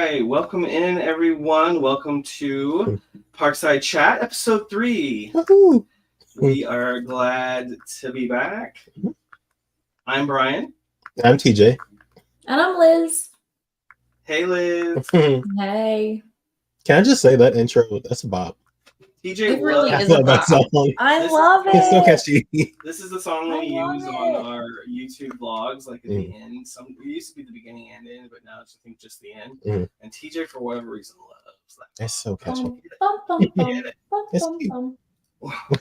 right, welcome in everyone. Welcome to Parkside Chat, episode 3. Woohoo! We are glad to be back. I'm Brian. I'm TJ. And I'm Liz. Hey, Liz. Hey. Can I just say that intro? That's a bop. TJ It really loves is a love that bop. song. I This- love it. It's so catchy. This is the song I we love use it. on our YouTube vlogs, like at the end. It used to be the beginning and end, but now it's I think just the end. Mhm. And TJ, for whatever reason, loves that. It's so catchy. Bum, bum, bum, bum, bum, It's bum, cute.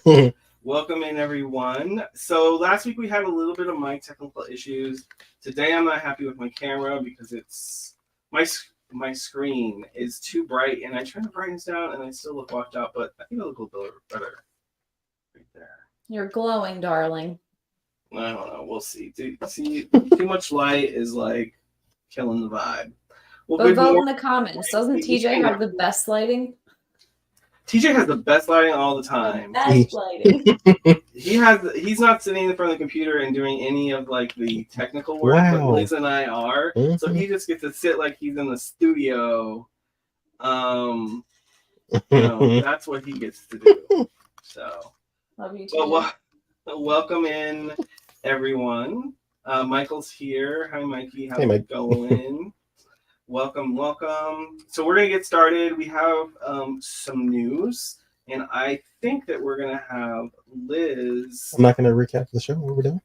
bum. Welcome in, everyone. So last week we had a little bit of mic technical issues. Today I'm not happy with my camera because it's my screen is too bright, and I try to brighten this down, and I still look washed out. But I think I look a little bit better right there. You're glowing, darling. I don't know. We'll see. Too much light is like killing the vibe. Well, But good vote in morning. the comments. Doesn't TJ have the best lighting? TJ has the best lighting all the time. Best lighting. He's not sitting in front of the computer and doing any of like the technical work, but Wow. Liz and I are. So he just gets to sit like he's in the studio. That's what he gets to do. So, Love you, TJ. well, welcome in everyone. Michael's here. Hi, Mikey. How's Hey, it Mike. going? Welcome. So we're gonna get started. We have some news, and I think that we're gonna have Liz. I'm not going to recap the show. What we're doing?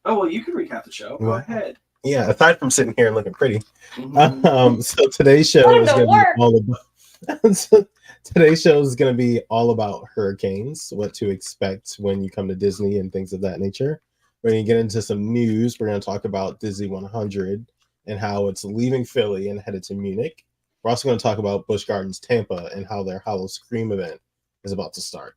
Oh well, you can recap the show. Go Well, ahead. Yeah, aside from sitting here and looking pretty. Mhm. So today's show Put him is to going to work. be all about. So today's show is going to be all about hurricanes, what to expect when you come to Disney and things of that nature. We're going to get into some news. We're going to talk about Disney 100 and how it's leaving Philly and headed to Munich. We're also going to talk about Busch Gardens Tampa and how their Hollow Scream event is about to start.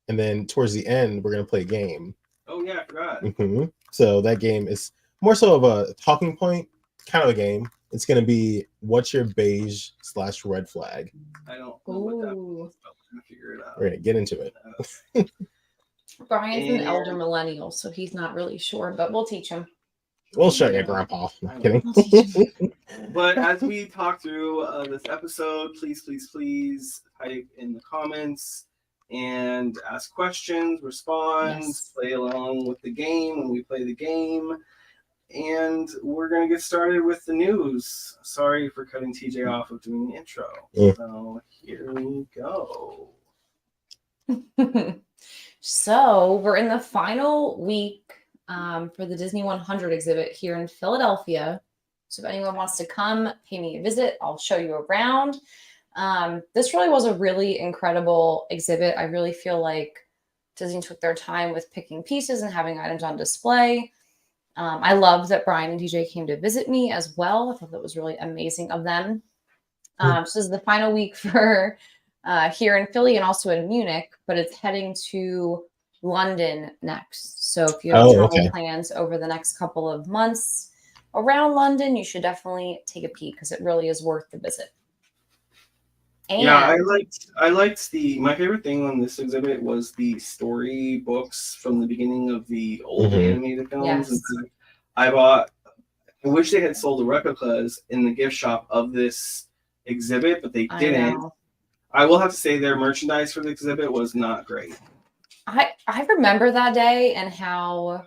And then towards the end, we're going to play a game. Oh yeah, I forgot. Mhm. So that game is more so of a talking point kind of a game. It's going to be what's your beige/red flag. I don't know what that Ooh. means, but we're gonna figure it out. We're going to get into it. Brian's an And- elder millennial, so he's not really sure, but we'll teach him. We'll show you, Grandpa. No, I'm kidding. We'll teach him. But as we talk through this episode, please type in the comments and ask questions, respond, Yes. play along with the game when we play the game. And we're going to get started with the news. Sorry for cutting TJ off of doing the intro. Yeah. So here we go. So we're in the final week for the Disney 100 exhibit here in Philadelphia. So if anyone wants to come, pay me a visit. I'll show you around. This really was a really incredible exhibit. I really feel like Disney took their time with picking pieces and having items on display. I love that Brian and DJ came to visit me as well. I thought that was really amazing of them. So this is the final week for here in Philly and also in Munich, but it's heading to London next. So if you have travel plans over the next couple of months around London, you should definitely take a peek because it really is worth the visit. And Yeah, I liked my favorite thing on this exhibit was the story books from the beginning of the old Mhm. animated films. Yes. In fact, I wish they had sold the replicas in the gift shop of this exhibit, but they I didn't. know. I will have to say their merchandise for the exhibit was not great. I remember that day and how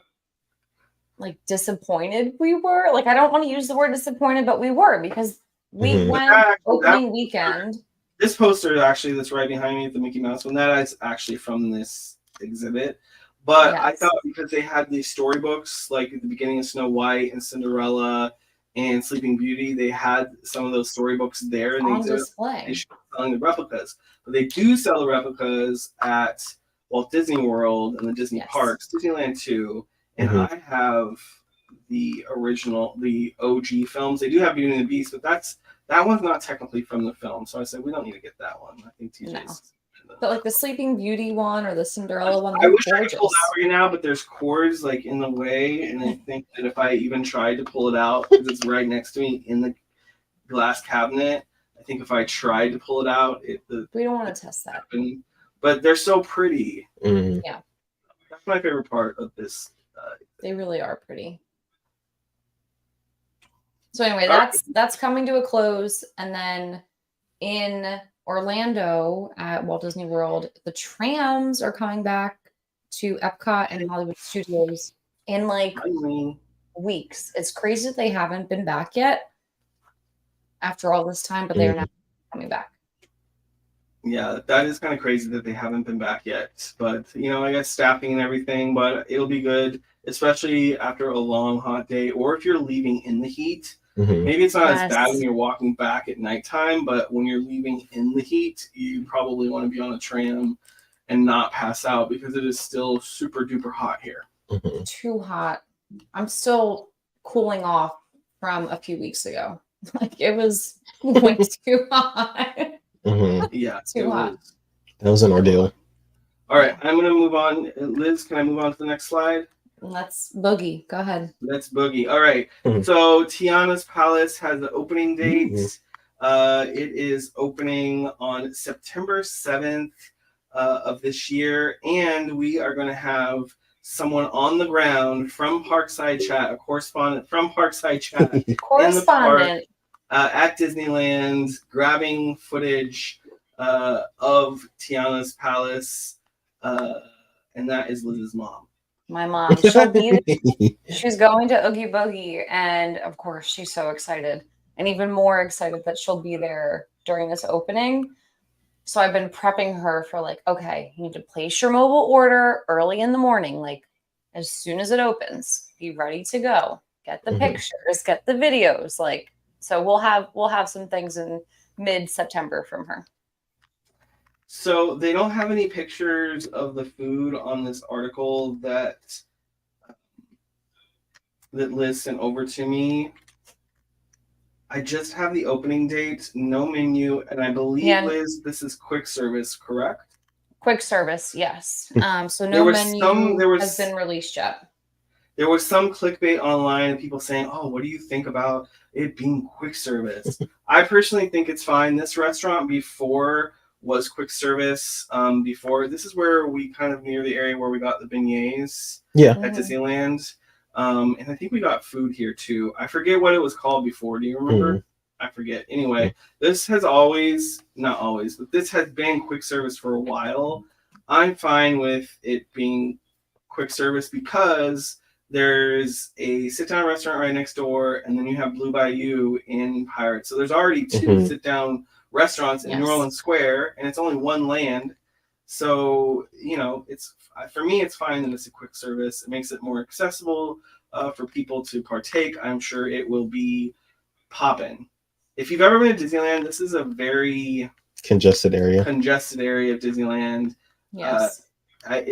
like disappointed we were. Like I don't want to use the word disappointed, but we were because we Mhm. went That- opening weekend. This poster actually that's right behind me, the Mickey Mouse one, that is actually from this exhibit. But I Yes. thought because they had these storybooks, like at the beginning of Snow White and Cinderella and Sleeping Beauty, they had some of those storybooks there in the On exhibit. display. They should be selling the replicas. But they do sell the replicas at Walt Disney World and the Disney Yes. Parks, Disneyland 2. And Mhm. I have the original, the OG films. They do have Beauty and the Beast, but that one's not technically from the film. So I said, we don't need to get that one. I think TJ's. But like the Sleeping Beauty one or the Cinderella one, I they're wish I gorgeous. could pull it out right now, but there's cords like in the way, and I think that if I even tried to pull it out, because it's right next to me in the glass cabinet, I think if I tried to pull it out, We don't want to test that. But they're so pretty. Mhm. That's my favorite part of this. They really are pretty. So anyway, that's coming to a close, and then in Orlando at Walt Disney World, the trams are coming back to Epcot and Hollywood Studios in like weeks. It's crazy that they haven't been back yet after all this time, but they are now coming back. Yeah, that is kind of crazy that they haven't been back yet. But, I guess staffing and everything, but it'll be good, especially after a long, hot day, or if you're leaving in the heat. Maybe it's not as bad when you're walking back at nighttime, but when you're leaving in the heat, you probably want to be on a tram and not pass out because it is still super duper hot here. Too hot. I'm still cooling off from a few weeks ago. Like, it was way too hot. Yeah, too hot. That was an ordeal. All right, I'm going to move on. Liz, can I move on to the next slide? Let's boogie. Go ahead. Let's boogie. All right. So Tiana's Palace has the opening date. It is opening on September 7th of this year. And we are going to have someone on the ground from Parkside Chat, a correspondent from Parkside Chat in the park at Disneyland, grabbing footage of Tiana's Palace. And that is Liz's mom. My mom. She's going to Oogie Boogie, and of course she's so excited, and even more excited that she'll be there during this opening. So I've been prepping her for like, okay, you need to place your mobile order early in the morning, like as soon as it opens. Be ready to go. Get the pictures, get the videos. Like, so we'll have some things in mid-September from her. So they don't have any pictures of the food on this article that Liz sent over to me. I just have the opening date, no menu, and I believe, Liz, this is quick service, correct? Quick service, yes. So no menu has been released yet. There was some clickbait online and people saying, oh, what do you think about it being quick service? I personally think it's fine. This restaurant before was quick service. Before, this is where we kind of near the area where we got the beignets at Disneyland. And I think we got food here too. I forget what it was called before. Do you remember? I forget. Anyway, this has not always, but this has been quick service for a while. I'm fine with it being quick service because there's a sit-down restaurant right next door, and then you have Blue Bayou in Pirates. So there's already two sit-down restaurants in New Orleans Square, and it's only one land. So, it's, for me, it's fine that it's a quick service. It makes it more accessible for people to partake. I'm sure it will be poppin'. If you've ever been to Disneyland, this is a very congested area of Disneyland. Yes.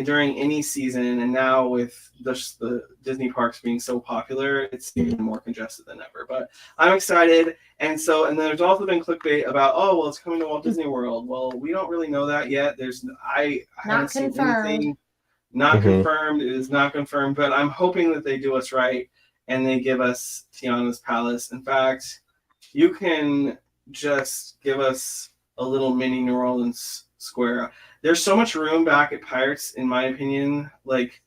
During any season, and now with the Disney parks being so popular, it's even more congested than ever. But I'm excited. And then there's also been clickbait about, oh, well, it's coming to Walt Disney World. Well, we don't really know that yet. I haven't seen anything. Not confirmed. It is not confirmed, but I'm hoping that they do us right and they give us Tiana's Palace. In fact, you can just give us a little mini New Orleans Square. There's so much room back at Pirates, in my opinion, like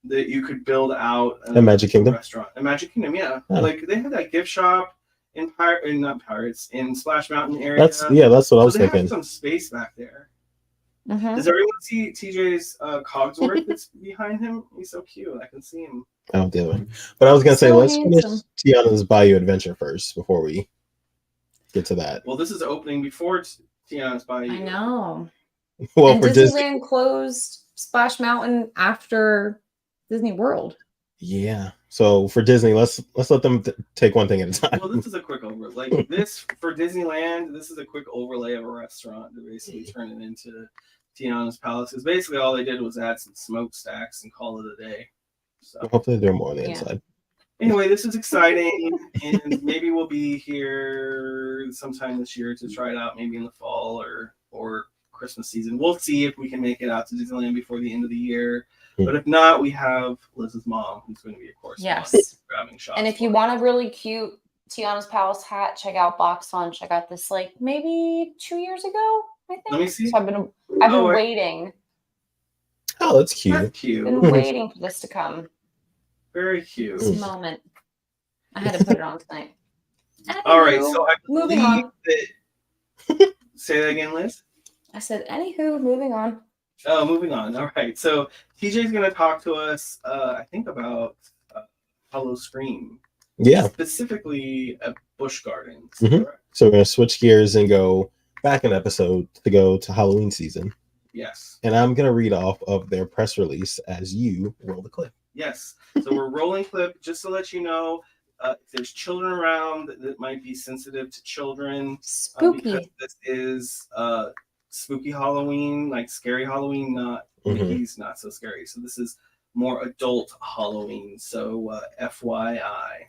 that you could build out a Magic Kingdom restaurant. A Magic Kingdom, yeah. Like they have that gift shop in Splash Mountain area. That's what I was thinking. Have some space back there. Does everyone see TJ's Cogsworth that's behind him? He's so cute. I can see him. Oh, damn. But I was gonna say, let's finish Tiana's Bayou Adventure first before we get to that. Well, this is opening before Tiana's Bayou. I know. Well, and for Disneyland closed Splash Mountain after Disney World. Yeah. So for Disney, let's let them take one thing at a time. Well, this is a quick overlay. Like this for Disneyland, this is a quick overlay of a restaurant to basically turn it into Tiana's Palace. Because basically all they did was add some smokestacks and call it a day. So hopefully they're more on the inside. Anyway, this is exciting, and maybe we'll be here sometime this year to try it out, maybe in the fall or Christmas season. We'll see if we can make it out to Disneyland before the end of the year. But if not, we have Liz's mom, who's going to be, of course, grabbing shots. And if you want a really cute Tiana's Palace hat, check out Box Lunch. I got this like maybe 2 years ago, I think. Let me see. So I've been waiting. Oh, that's cute. That's cute. Been waiting for this to come. Very cute. This moment. I had to put it on tonight. All right, Anywho, so I moving believe on. that. Say that again, Liz. I said, anywho, moving on. Oh, moving on. All right, so TJ's gonna talk to us. I think about Hollow Scream, Yeah. specifically at Busch Gardens. Mhm. Correct? So we're gonna switch gears and go back an episode to go to Halloween season. Yes. And I'm gonna read off of their press release as you roll the clip. Yes. So we're rolling clip just to let you know if there's children around that might be sensitive to children. Spooky. Because this is spooky Halloween, like scary Halloween, not Mhm. Mickey's not so scary. So this is more adult Halloween. So FYI.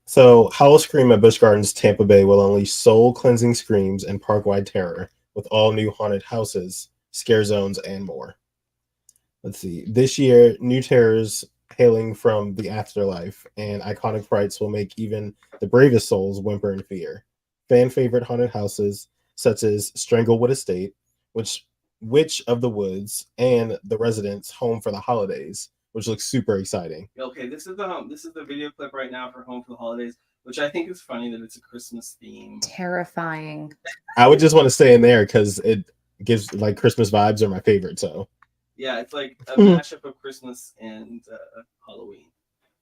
So Howl Scream at Busch Gardens, Tampa Bay will unleash soul-cleansing screams and park-wide terror with all new haunted houses, scare zones, and more. Let's see. This year, new terrors hailing from the afterlife and iconic frights will make even the bravest souls whimper in fear. Fan favorite haunted houses such as Stranglewood Estate, Witch of the Woods, and The Residence Home for the Holidays, which looks super exciting. Okay, this is the video clip right now for Home for the Holidays, which I think is funny that it's a Christmas theme. Terrifying. I would just want to stay in there because it gives like Christmas vibes are my favorite. So Yeah, it's like a mashup of Christmas and Halloween.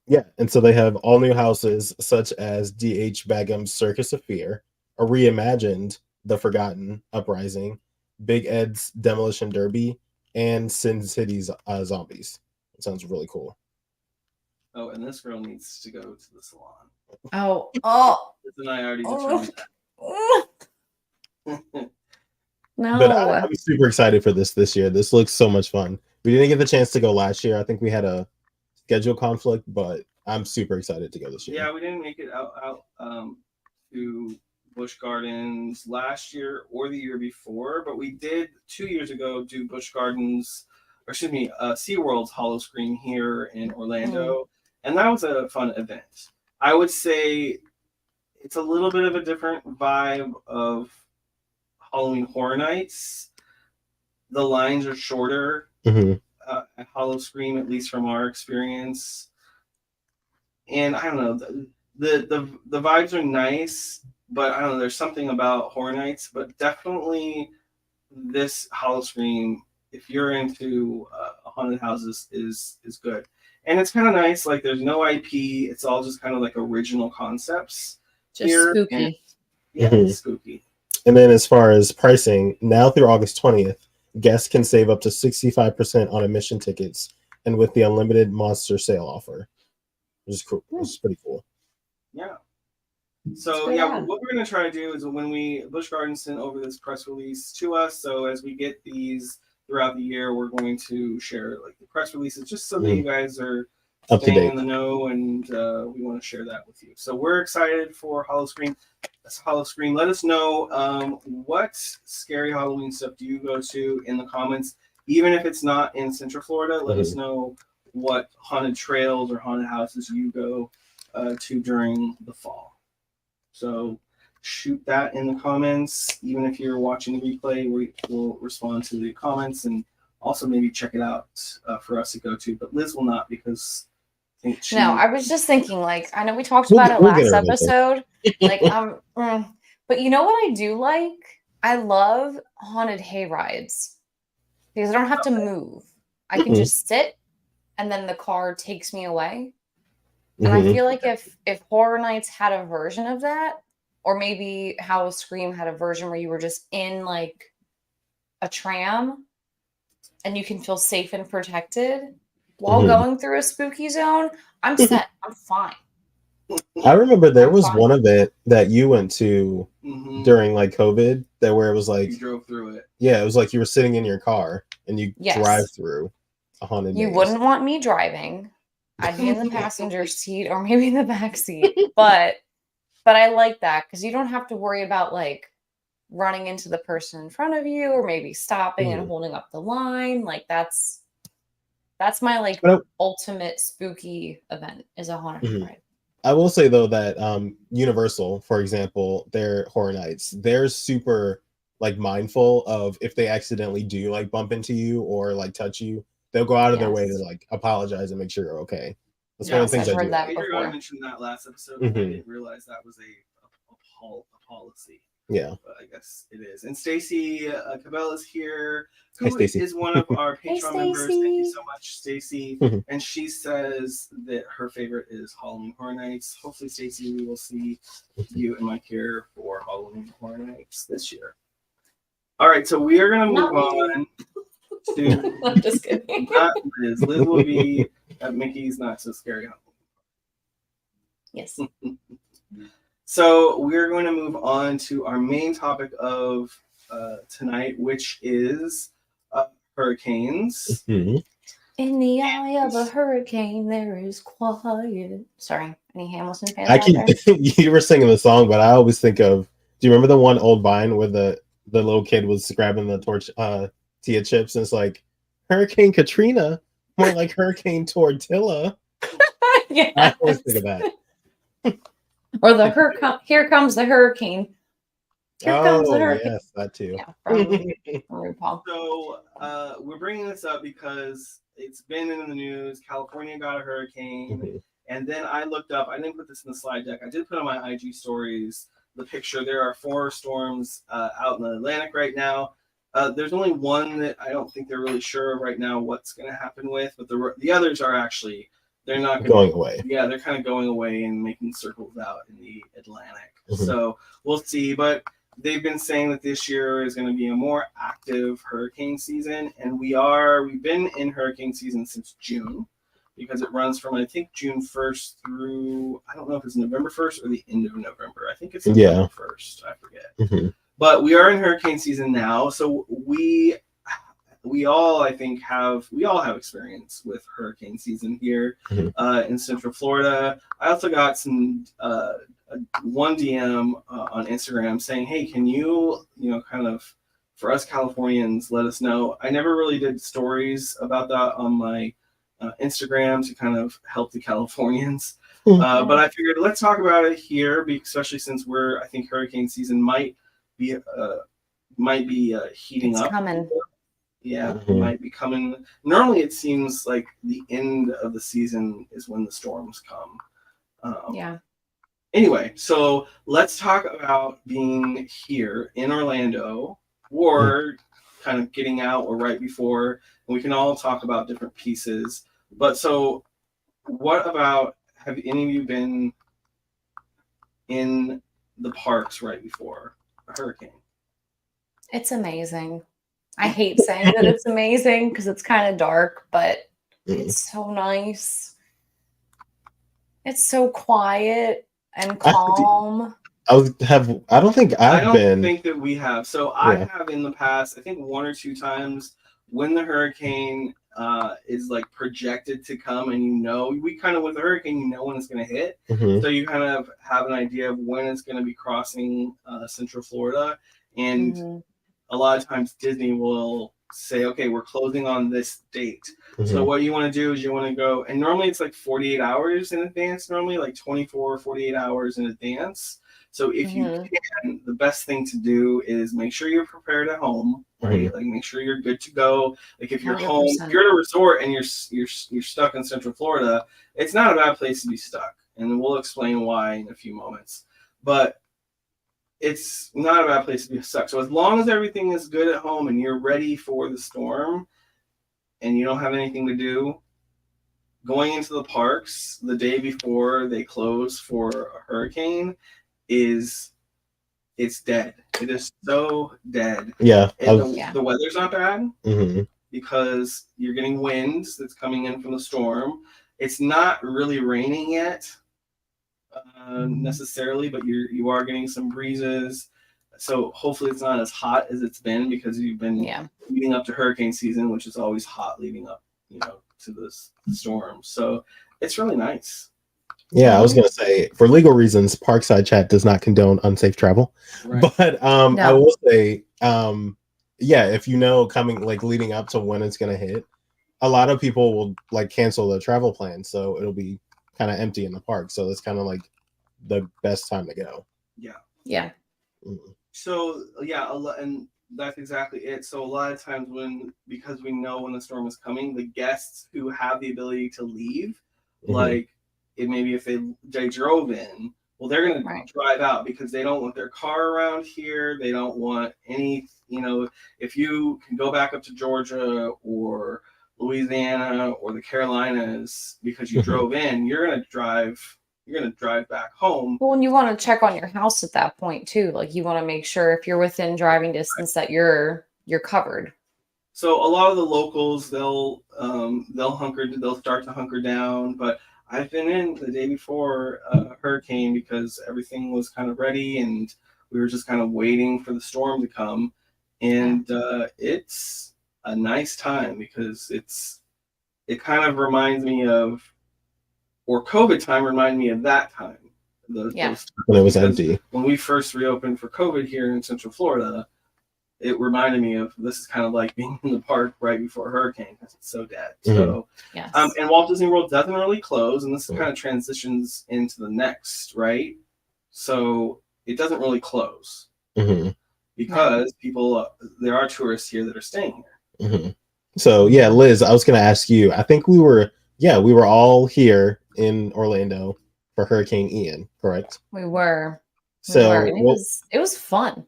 yeah, and so they have all new houses such as D.H. Bagham's Circus of Fear, a reimagined The Forgotten Uprising, Big Ed's Demolition Derby, and Sin City's Zombies. It sounds really cool. Oh, and this girl needs to go to the salon. Oh. Liz and I already Oh. determined that. No. But I'm super excited for this year. This looks so much fun. We didn't get the chance to go last year. I think we had a schedule conflict, but I'm super excited to go this year. Yeah, we didn't make it out to Busch Gardens last year or the year before, but we did 2 years ago do Busch Gardens, or excuse me, SeaWorld's Hollow Scream here in Orlando, and that was a fun event. I would say it's a little bit of a different vibe of Halloween Horror Nights. The lines are shorter Mhm. at Hollow Scream, at least from our experience. And I don't know, the vibes are nice, but I don't know, there's something about Horror Nights, but definitely this Hollow Scream, if you're into haunted houses, is good. And it's kind of nice, like there's no IP, it's all just kind of like original concepts. Just here, spooky. and yeah, Mhm. it's spooky. And then as far as pricing, now through August 20th, guests can save up to 65% on admission tickets and with the unlimited monster sale offer. Which is cool. Which is pretty cool. Yeah. It's So good yeah, on. what we're gonna try to do is when Busch Gardens sent over this press release to us. So as we get these throughout the year, we're going to share like the press releases just so that you guys are Up to staying date. in the know, and we want to share that with you. So we're excited for Hollow Scream. That's Hollow Scream. Let us know what scary Halloween stuff do you go to in the comments, even if it's not in Central Florida. Let us know what haunted trails or haunted houses you go to during the fall. So shoot that in the comments. Even if you're watching the replay, we will respond to the comments and also maybe check it out for us to go to. But Liz will not because I think she. No, I was just thinking, like, I know we talked We'll about get- it we'll get last her with it. episode. Like, but you know what I do like? I love haunted hay rides because I don't have to move. I can Mhm. just sit and then the car takes me away. And I Mhm. feel like if Horror Nights had a version of that, or maybe how Scream had a version where you were just in like a tram and you can feel safe and protected while Mhm. going through a spooky zone, I'm set. I'm fine. I remember there I'm was fine. one event that you went to Mhm. during like COVID that where it was like, You drove through it. yeah, it was like you were sitting in your car and you Yes. drive through a haunted You maze. wouldn't want me driving. I'd be in the passenger seat or maybe the back seat. But I like that because you don't have to worry about like running into the person in front of you or maybe stopping and Mhm. holding up the line. Like that's my like But ultimate spooky event is a haunted Mhm. ride. I will say though that Universal, for example, their Horror Nights, they're super like mindful of if they accidentally do like bump into you or like touch you, they'll go out of their way to Yes. like apologize and make sure you're okay. That's one of Yes, the things I've I heard do. that Adriana before. mentioned that last episode. And I Mhm. didn't realize that was a policy. Yeah. But I guess it is. And Stacy Cabell is here, Hi, who Stacy. is one of our Hey, Patreon members. Thank you Stacy. so much, Stacy. Mhm. And she says that her favorite is Halloween Horror Nights. Hopefully, Stacy, we will see you and Mike here for Halloween Horror Nights this year. All right, so we are going to move Not me. on to I'm just kidding. not Liz. Liz will be at Mickey's Not So Scary Halloween. Yes. So we're going to move on to our main topic of tonight, which is hurricanes. Mhm. In the eye of a hurricane, there is quiet. Sorry, any Hamilton fans I out there? you were singing the song, but I always think of. Do you remember the one old Vine where the little kid was grabbing the tortilla chips and it's like Hurricane Katrina, more like Hurricane Tortilla. Yes. I always think of that. Or the here comes the hurricane. Here comes the hurricane. Yes, that too. Yeah, from RuPaul. So we're bringing this up because it's been in the news. California got a hurricane. Mhm. And then I looked up, I didn't put this in the slide deck. I did put on my IG stories the picture. There are 4 storms out in the Atlantic right now. There's only one that I don't think they're really sure of right now what's going to happen with, but the others are actually, they're not Going away. Yeah, they're kind of going away and making circles out in the Atlantic. Mhm. So we'll see. But they've been saying that this year is going to be a more active hurricane season. And we've been in hurricane season since June, because it runs from, I think, June 1st through, I don't know if it's November 1st or the end of November. I think it's November 1st. I forget. Mhm. But we are in hurricane season now. So we all, I think, have experience with hurricane season here in Central Florida. I also got some one DM on Instagram saying, hey, can you kind of, for us Californians, let us know. I never really did stories about that on my Instagram to kind of help the Californians. But I figured let's talk about it here, especially since I think hurricane season might be heating It's up. coming. Yeah, Mhm. might be coming. Normally, it seems like the end of the season is when the storms come. Yeah. Anyway, so let's talk about being here in Orlando, or kind of getting out, or right before. And we can all talk about different pieces. But so, what about, have any of you been in the parks right before a hurricane? It's amazing. I hate saying that it's amazing because it's kind of dark, but it's so nice. It's so quiet and calm. I don't think I I've don't been. think that we have. So I Yeah. have in the past, I think 1 or 2 times when the hurricane is like projected to come, and we kind of, with the hurricane, when it's going to hit. Mhm. So you kind of have an idea of when it's going to be crossing Central Florida. And Mhm. a lot of times Disney will say, okay, we're closing on this date. So Mhm. what you want to do is you want to go, and normally it's like 48 hours in advance, normally like 24, 48 hours in advance. So if you can, the best thing to do is make sure you're prepared at home, right? Like make sure you're good to go. Like if you're 100%. home, if you're at a resort and you're stuck in Central Florida, it's not a bad place to be stuck. And we'll explain why in a few moments. But it's not a bad place to be stuck. So as long as everything is good at home and you're ready for the storm and you don't have anything to do, going into the parks the day before they close for a hurricane it's dead. It is so dead. Yeah. The weather's not bad Mhm. because you're getting winds that's coming in from the storm. It's not really raining yet necessarily, but you are getting some breezes. So hopefully it's not as hot as it's been, because you've been leading up to hurricane season, which is always hot leading up, to this storm. So it's really nice. Yeah, I was gonna say, for legal reasons, Parkside Chat does not condone unsafe travel. Right. But I will say, if coming, like, leading up to when it's gonna hit, a lot of people will like cancel their travel plans, so it'll be kind of empty in the park. So that's kind of like the best time to go. Yeah. Mhm. So and that's exactly it. So a lot of times because we know when the storm is coming, the guests who have the ability to leave, Mhm. like maybe if they drove in, Well, they're going to Right. drive out because they don't want their car around here. They don't want any, if you can go back up to Georgia or Louisiana or the Carolinas because you Mhm. drove in, you're going to drive back home. Well, and you want to check on your house at that point too. Like you want to make sure if you're within driving distance that you're covered. So a lot of the locals, they'll start to hunker down. But I've been in the day before hurricane because everything was kind of ready and we were just kind of waiting for the storm to come. And it's a nice time because it kind of reminds me of, or COVID time reminded me of that time. Yeah. Those, When it was because empty. when we first reopened for COVID here in Central Florida, it reminded me of, this is kind of like being in the park right before a hurricane because it's so dead. So, Yes. and Walt Disney World doesn't really close, and this Mhm. kind of transitions into the next, right? So it doesn't really close Hmm. because there are tourists here that are staying here. Hmm. So yeah, Liz, I was gonna ask you. I think we were all here in Orlando for Hurricane Ian, correct? We were. So And it was fun.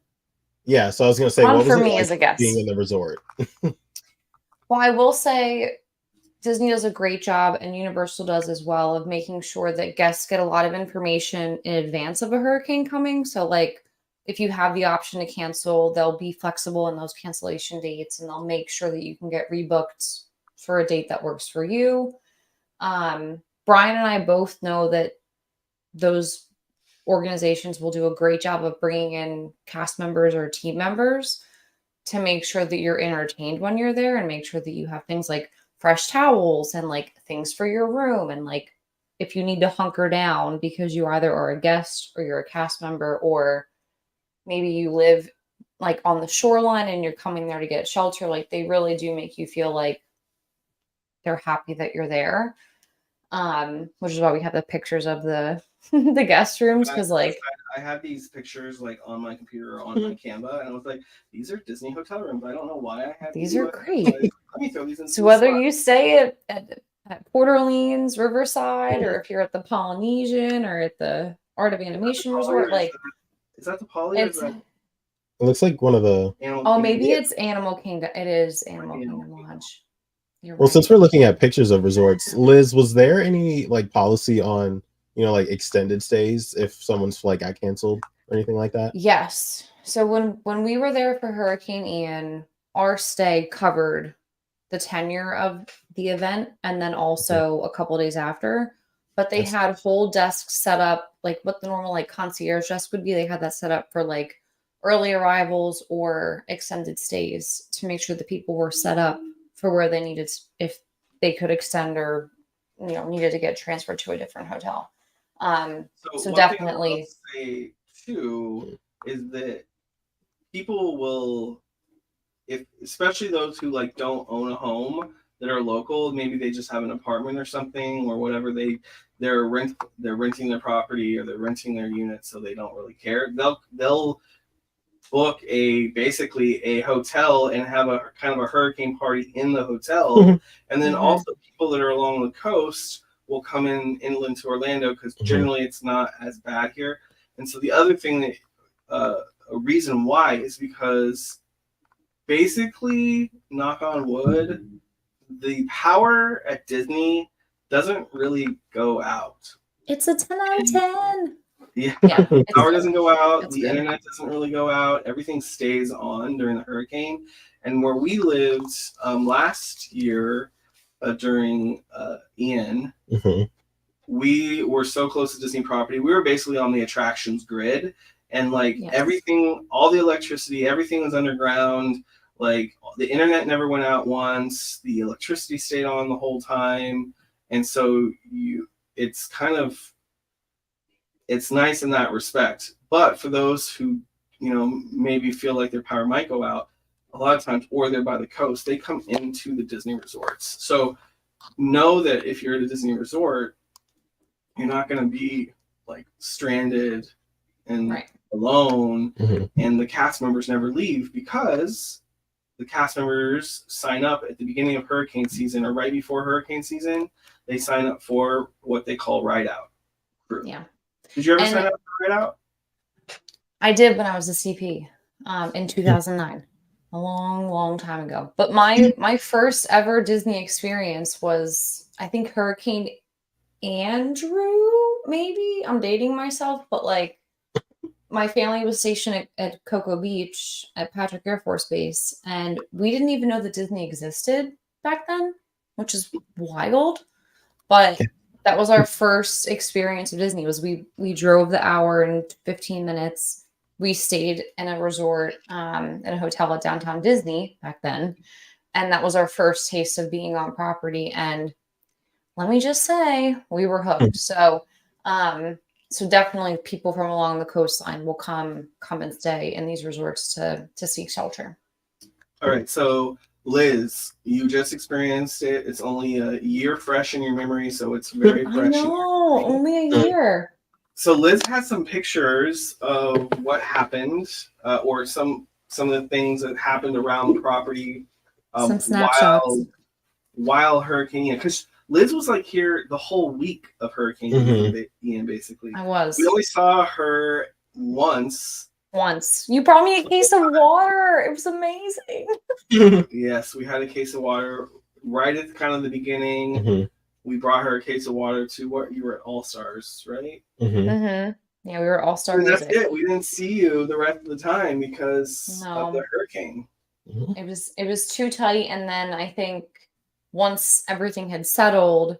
yeah, so I was gonna say, Fun what was for it me like as a guest. being in the resort? Well, I will say Disney does a great job, and Universal does as well, of making sure that guests get a lot of information in advance of a hurricane coming. So, like, if you have the option to cancel, they'll be flexible in those cancellation dates, and they'll make sure that you can get rebooked for a date that works for you. Brian and I both know that those organizations will do a great job of bringing in cast members or team members to make sure that you're entertained when you're there and make sure that you have things like fresh towels and like things for your room. And like if you need to hunker down because you either are a guest or you're a cast member, or maybe you live like on the shoreline and you're coming there to get shelter, like they really do make you feel like they're happy that you're there. Which is why we have the pictures of the the guest rooms, because like I have these pictures like on my computer or on my Canva, and I was like, these are Disney hotel rooms. I don't know why I have these are but great. let me throw these in. So whether you stay at Port Orleans, Riverside, or if you're at the Polynesian or at the Art of Animation Resort, like is that the Poly? Or is it's that It looks like one of the. Animal maybe Kingdom? it's Animal Kingdom. It is Animal Animal Kingdom Kingdom. Lodge. You're Well, right. since we're looking at pictures of resorts, Liz, was there any like policy on like extended stays if someone's flight got canceled or anything like that? Yes. So when we were there for Hurricane Ian, our stay covered the tenure of the event and then also a couple days after. But they Yes. had whole desks set up, like what the normal like concierge desk would be. They had that set up for like early arrivals or extended stays to make sure the people were set up for where they needed, if they could extend or needed to get transferred to a different hotel. So one thing definitely I will say too is that people will, especially those who like don't own a home that are local, maybe they just have an apartment or something or whatever, they're renting their property or they're renting their unit, so they don't really care. They'll book basically a hotel and have a kind of a hurricane party in the hotel, and then also people that are along the coast will come inland to Orlando because generally it's not as bad here. And so the other thing that a reason why is because basically, knock on wood, the power at Disney doesn't really go out. it's a 10 out of 10. Yeah, it's power good. doesn't go out. It's The good. internet doesn't really go out. Everything stays on during the hurricane. And where we lived last year during Ian, Mhm. we were so close to Disney property. We were basically on the attractions grid, and like Yes. everything, all the electricity, everything was underground. Like the internet never went out once. The electricity stayed on the whole time, and so it's kind of, it's nice in that respect. But for those who maybe feel like their power might go out, a lot of times, or they're by the coast, they come into the Disney resorts. So know that if you're at a Disney resort, you're not going to be like stranded and Right. alone, Mhm. and the cast members never leave because the cast members sign up at the beginning of hurricane season or right before hurricane season. They sign up for what they call ride out crew. Yeah. Did you ever And sign up for Ride Out? I did when I was a CP in 2009, a long time ago. But my first ever Disney experience was, I think, Hurricane Andrew, maybe. I'm dating myself, but like my family was stationed at Cocoa Beach at Patrick Air Force Base, and we didn't even know that Disney existed back then, which is wild. But that was our first experience of Disney. Was we drove the hour and 15 minutes. We stayed in a resort, in a hotel at downtown Disney back then, and that was our first taste of being on property. And let me just say, we were hooked. So definitely people from along the coastline will come and stay in these resorts to seek shelter. All right, so Liz, you just experienced it. It's only a year fresh in your memory, so it's very I fresh. in your know, memory. only a year. So Liz has some pictures of what happened, or some of the things that happened around the property. Some snapshots. While Hurricane Ian, because Liz was like here the whole week of Hurricane Ian, basically. I was. We only saw her once. You brought me a case of water. It was amazing. Yes, we had a case of water right at kind of the beginning. Mm-hmm. We brought her a case of water to what you were at All Stars, right? Yeah, we were All Star And that's Music. it. We didn't see you the rest of the time because of the hurricane. It was too tight, and then I think once everything had settled,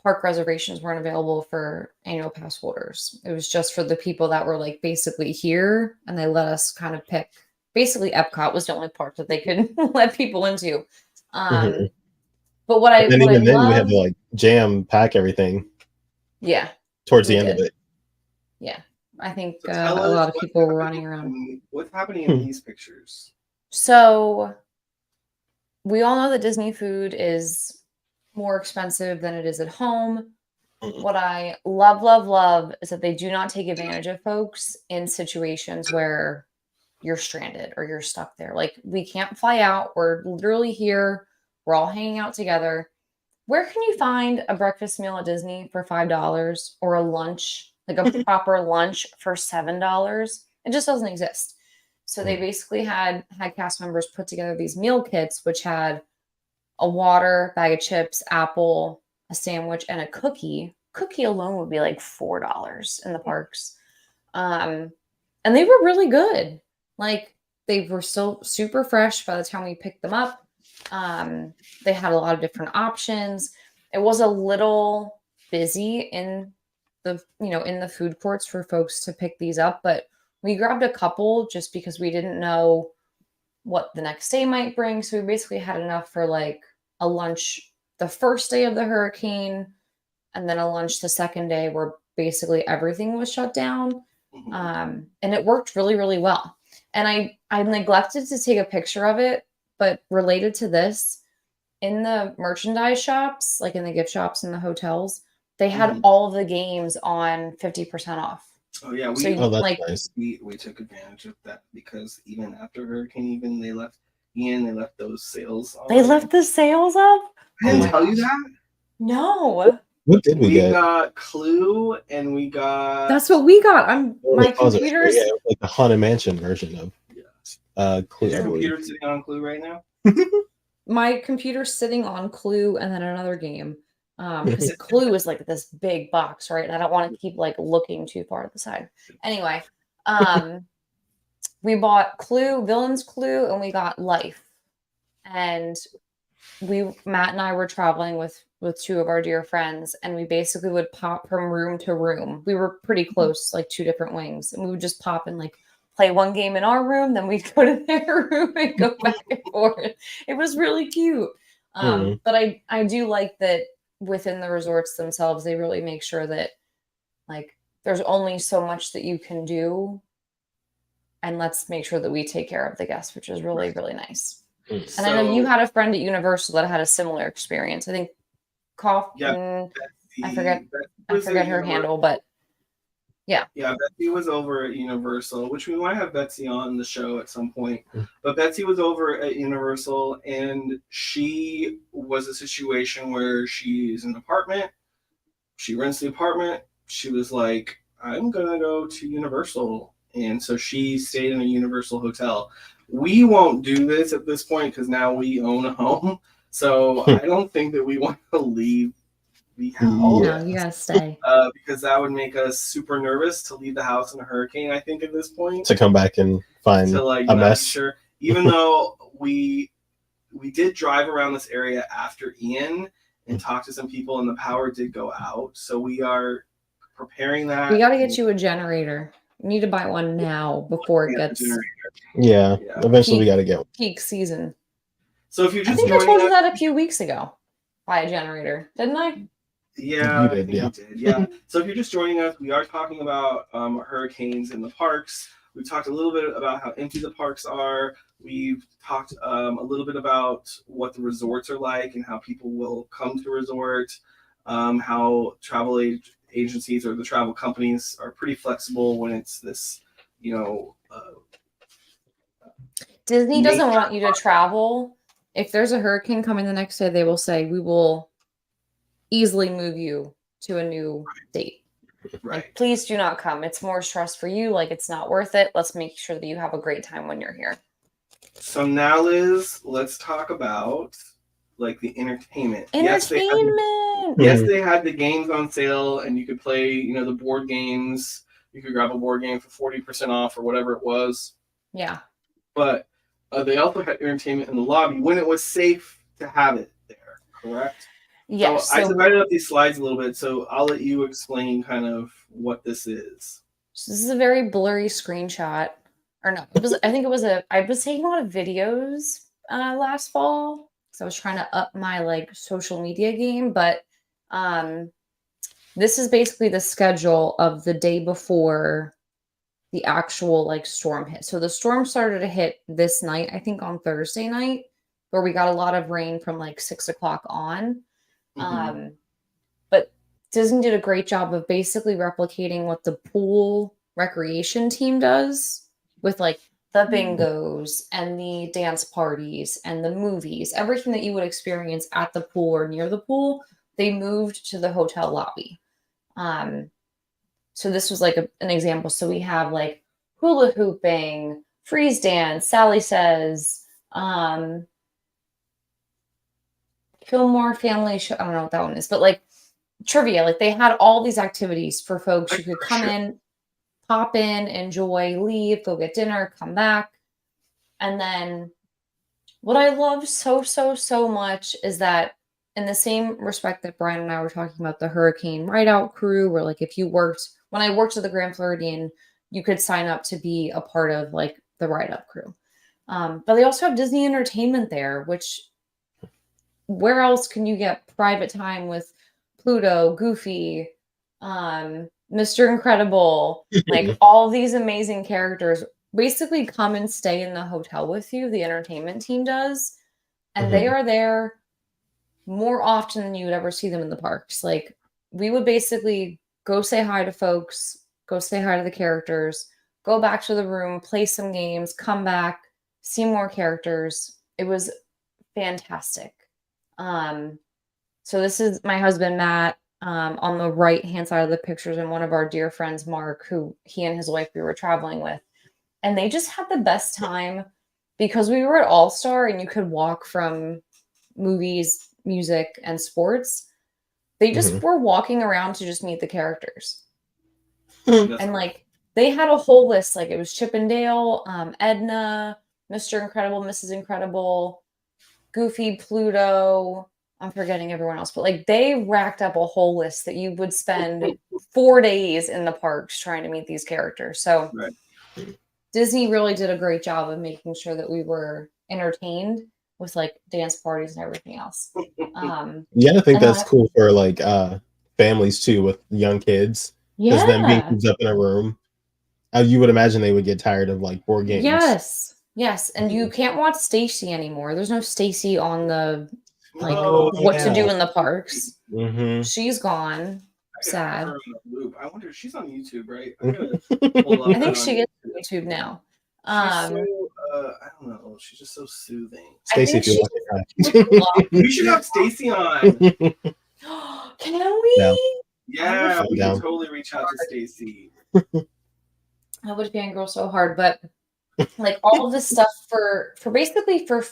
park reservations weren't available for annual pass holders. It was just for the people that were like basically here, and they let us kind of pick. Basically, Epcot was the only park that they could let people into. But what and I even then, love, we had to like jam pack everything. Yeah, towards the end of it. Yeah, I think So a lot of people were running around. What's happening in these pictures? So we all know that Disney food is more expensive than it is at home. What I love is that they do not take advantage of folks in situations where you're stranded or you're stuck there. Like, we can't fly out. We're literally here. We're all hanging out together. Where can you find a breakfast meal at Disney for $5 or a lunch, like a proper lunch for $7? It just doesn't exist. So they basically had cast members put together these meal kits, which had a water, bag of chips, apple, a sandwich, and a cookie. Cookie alone would be like $4 in the parks. And they were really good. Like, they were still super fresh by the time we picked them up. They had a lot of different options. It was a little busy in the food courts for folks to pick these up, but we grabbed a couple just because we didn't know what the next day might bring. So we basically had enough for like a lunch the first day of the hurricane, and then a lunch the second day where basically everything was shut down. And it worked really, really well. And I neglected to take a picture of it, but related to this, in the merchandise shops, like in the gift shops in the hotels, they had all of the games on 50% off. Oh yeah, that's nice. We took advantage of that because even after Hurricane, they left those sales on. They left the sales up? I didn't tell you that? No. What did we get? We got Clue, and we got. That's what we got. My computer's like the Haunted Mansion version of Clue. Is your computer sitting on Clue right now? My computer's sitting on Clue and then another game. Because Clue is like this big box, right? And I don't want to keep like looking too far to the side. Anyway, we bought Villain's Clue, and we got Life. And Matt and I were traveling with two of our dear friends, and we basically would pop from room to room. We were pretty close, like two different wings, and we would just pop and like play one game in our room, then we'd go to their room and go back and forth. It was really cute. But I do like that within the resorts themselves, they really make sure that like there's only so much that you can do, and let's make sure that we take care of the guests, which is really, really nice. And I know you had a friend at Universal that had a similar experience. I think I forget her handle, but yeah, Betsy was over at Universal, which we might have Betsy on the show at some point. But Betsy was over at Universal, and she was a situation where she's in an apartment. She rents the apartment. She was like, I'm gonna go to Universal, and so she stayed in a Universal hotel. We won't do this at this point because now we own a home, so I don't think that we want to leave the house. No, you gotta stay. Because that would make us super nervous to leave the house in a hurricane. I think at this point To come back and find to like a not mess. sure, even though we did drive around this area after Ian and talk to some people, and the power did go out. So we are preparing that. We gotta get you a generator. You need to buy one now before it gets Yeah, Yeah. eventually we got to get one. peak season. So if you're I just think I joining told you us, that a few weeks ago. Buy a generator, didn't I? yeah, You I did, think yeah. you did. Yeah. So if you're just joining us, we are talking about hurricanes in the parks. We talked a little bit about how empty the parks are. We've talked a little bit about what the resorts are like and how people will come to resort. How travel agencies or the travel companies are pretty flexible when it's this, Disney Nature doesn't want you to travel. If there's a hurricane coming the next day, they will say, we will easily move you to a new date. right. Like, please do not come. It's more stress for you. Like, it's not worth it. Let's make sure that you have a great time when you're here. So now, Liz, let's talk about like the entertainment. Entertainment. Yes, they had the games on sale, and you could play, the board games. You could grab a board game for 40% off or whatever it was. Yeah. But they also had entertainment in the lobby when it was safe to have it there. Correct. Yes. So I divided up these slides a little bit, so I'll let you explain kind of what this is. So this is a very blurry screenshot. Or no, I was taking a lot of videos last fall because I was trying to up my like social media game, but this is basically the schedule of the day before the actual like storm hit. So the storm started to hit this night, I think on Thursday night, where we got a lot of rain from like 6 o'clock on. But Disney did a great job of basically replicating what the pool recreation team does with like the bingos and the dance parties and the movies, everything that you would experience at the pool or near the pool, they moved to the hotel lobby. So this was like an example. So we have like hula hooping, freeze dance, Sally Says, Fillmore Family Show. I don't know what that one is, but like trivia, like they had all these activities for folks who could come in, pop in, enjoy, leave, go get dinner, come back. And then what I love so, so, so much is that in the same respect that Brian and I were talking about the hurricane ride out crew, where like if you worked, when I worked at the Grand Floridian, you could sign up to be a part of like the ride up crew. But they also have Disney Entertainment there, which where else can you get private time with Pluto, Goofy, Mr. Incredible, like all these amazing characters basically come and stay in the hotel with you. The entertainment team does. And they are there more often than you would ever see them in the parks. Like we would basically go say hi to folks, go say hi to the characters, go back to the room, play some games, come back, see more characters. It was fantastic. So this is my husband, Matt, on the right-hand side of the pictures, and one of our dear friends, Mark, who he and his wife we were traveling with. And they just had the best time because we were at All-Star and you could walk from movies, music, and sports. They just were walking around to just meet the characters. And like they had a whole list. Like it was Chip and Dale, Edna, Mr. Incredible, Mrs. Incredible, Goofy, Pluto. I'm forgetting everyone else, but like they racked up a whole list that you would spend 4 days in the parks trying to meet these characters. So Disney really did a great job of making sure that we were entertained with like dance parties and everything else. Yeah, I think that's cool for like families too with young kids. Because them being kids up in a room, you would imagine they would get tired of like board games. Yes, and you can't watch Stacy anymore. There's no Stacy on the like to do in the parks. She's gone. Sad. I wonder if she's on YouTube, right? I think she gets YouTube now. She's so, I don't know. She's just so soothing. Stacy, if you like we should have Stacy on. Can we? Yeah, we can totally reach out to Stacy. I would fangirl so hard, but like all of this stuff for basically for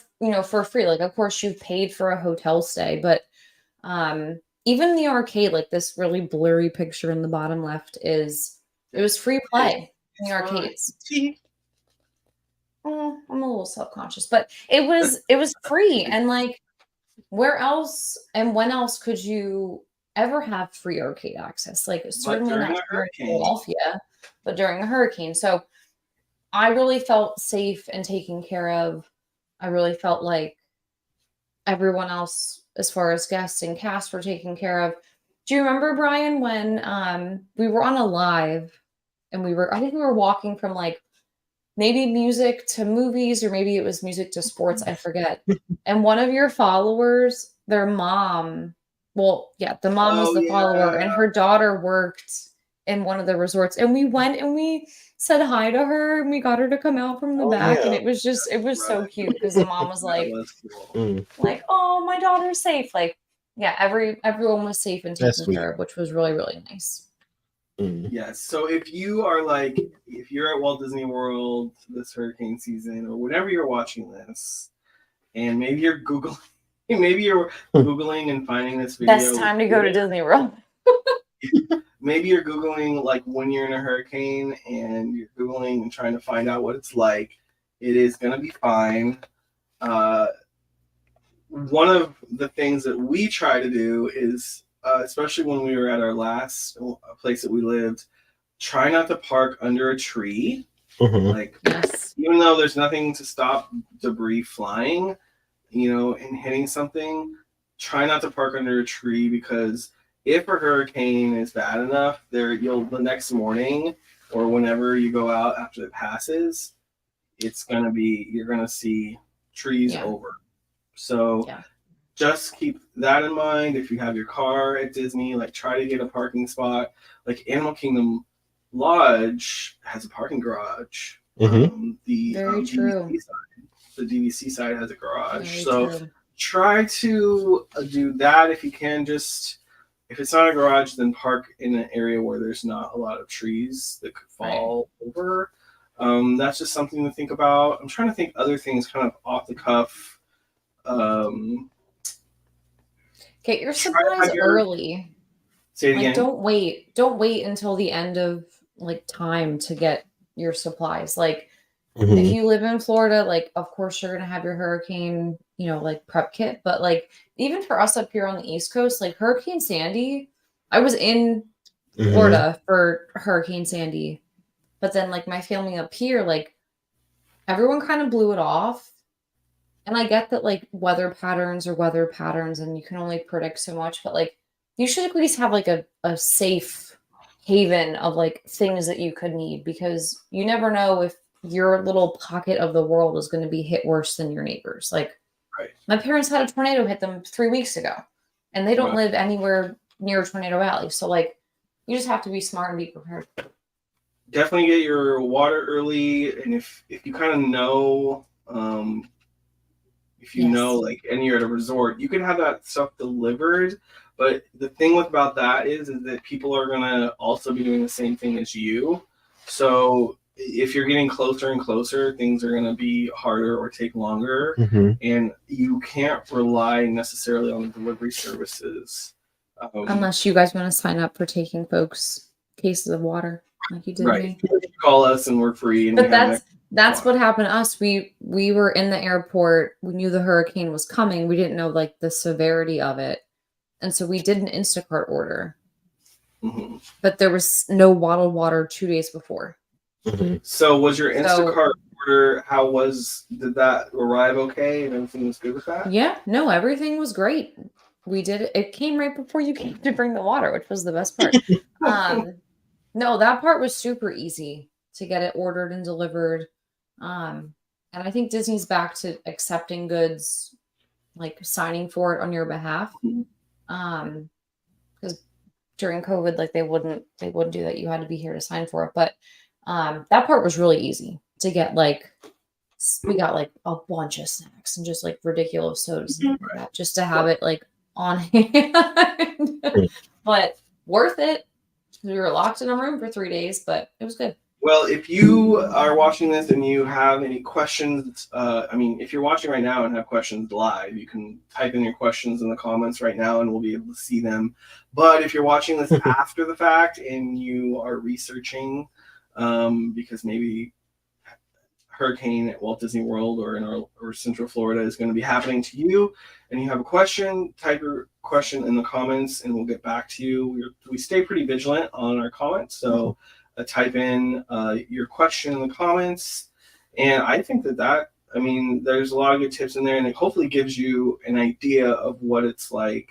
for free. Like of course you've paid for a hotel stay, but even the arcade, like this really blurry picture in the bottom left is it was free play in the arcades. Oh, I'm a little self-conscious, but it was free and like where else and when else could you ever have free arcade access? Like certainly during not a here in hurricane. Philadelphia, but during a hurricane. So I really felt safe and taken care of. I really felt like everyone else, as far as guests and cast, were taken care of. Do you remember, Brian, when we were on a live and I think we were walking from like maybe music to movies or maybe it was music to sports, I forget. And one of your followers, their mom, well, yeah, the mom was Oh, the follower and yeah. her daughter worked in one of the resorts and we went and we said hi to her and we got her to come out from the Oh, back and yeah. it was so Right. cute because the mom was That like was cool. like, oh, my daughter's safe. Like, yeah, everyone was safe and That's taken sweet. care of, which was really, really nice. Yes. So if you're at Walt Disney World this hurricane season, or whenever you're watching this, and maybe you're Googling, and finding this video. Best time to go to Disney World. Maybe you're Googling like when you're in a hurricane and you're Googling and trying to find out what it's like. It is gonna be fine. One of the things that we try to do is, especially when we were at our last place that we lived, try not to park under a tree. Like, Yes. even though there's nothing to stop debris flying, and hitting something, try not to park under a tree because if a hurricane is bad enough, the next morning or whenever you go out after it passes, you're gonna see trees over. So just keep that in mind. If you have your car at Disney, like try to get a parking spot. Like Animal Kingdom Lodge has a parking garage. Very true. The DVC side has a garage. Very So true. try to do that if you can. Just if it's not a garage, then park in an area where there's not a lot of trees that could fall over. That's just something to think about. I'm trying to think other things kind of off the cuff. Get your supplies early. Say it again. Don't wait until the end of like time to get your supplies. Like if you live in Florida, like of course you're gonna have your hurricane, like prep kit. But like even for us up here on the East Coast, like Hurricane Sandy, I was in Florida for Hurricane Sandy, but then like my family up here, like everyone kind of blew it off. And I get that like weather patterns and you can only predict so much, but like you should at least have like a safe haven of like things that you could need because you never know if your little pocket of the world is going to be hit worse than your neighbors. Like my parents had a tornado hit them 3 weeks ago and they don't live anywhere near Tornado Alley. So like you just have to be smart and be prepared. Definitely get your water early. And if you kind of know, like, and you're at a resort, you can have that stuff delivered. But the thing about that is that people are going to also be doing the same thing as you. So if you're getting closer and closer, things are going to be harder or take longer. And you can't rely necessarily on the delivery services. Unless you guys want to sign up for taking folks cases of water like you did me. Call us and we're free. And but that's what happened to us. We were in the airport. We knew the hurricane was coming. We didn't know like the severity of it. And so we did an Instacart order. But there was no bottled water 2 days before. So was your Instacart order, did that arrive okay and everything was good with that? Yeah, no, everything was great. We did it. It came right before you came to bring the water, which was the best part. No, that part was super easy to get it ordered and delivered. And I think Disney's back to accepting goods, like signing for it on your behalf. Because during COVID, like they wouldn't do that. You had to be here to sign for it. But that part was really easy to get. Like we got like a bunch of snacks and just like ridiculous sodas and like that, just to have it like on hand. But worth it. We were locked in a room for 3 days, but it was good. Well, if you are watching this and you have any questions, if you're watching right now and have questions live, you can type in your questions in the comments right now and we'll be able to see them. But if you're watching this after the fact and you are researching, because maybe hurricane at Walt Disney World or Central Florida is going to be happening to you, and you have a question, type your question in the comments and we'll get back to you. We stay pretty vigilant on our comments, so type in your question in the comments. And I think there's a lot of good tips in there, and it hopefully gives you an idea of what it's like,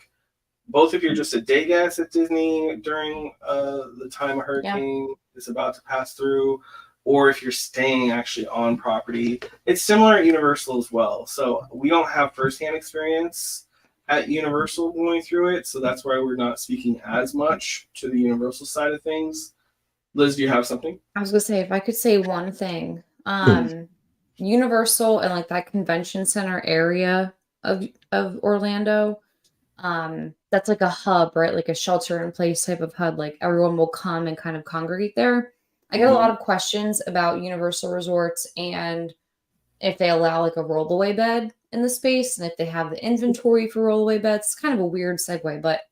both if you're just a day guest at Disney during the time a hurricane is about to pass through, or if you're staying actually on property. It's similar at Universal as well. So we don't have firsthand experience at Universal going through it, so that's why we're not speaking as much to the Universal side of things. Liz, do you have something? I was gonna say, if I could say one thing, Universal and like that convention center area of Orlando, that's like a hub, right? Like a shelter in place type of hub. Like everyone will come and kind of congregate there. I get a lot of questions about Universal Resorts and if they allow like a rollaway bed in the space and if they have the inventory for rollaway beds. It's kind of a weird segue, but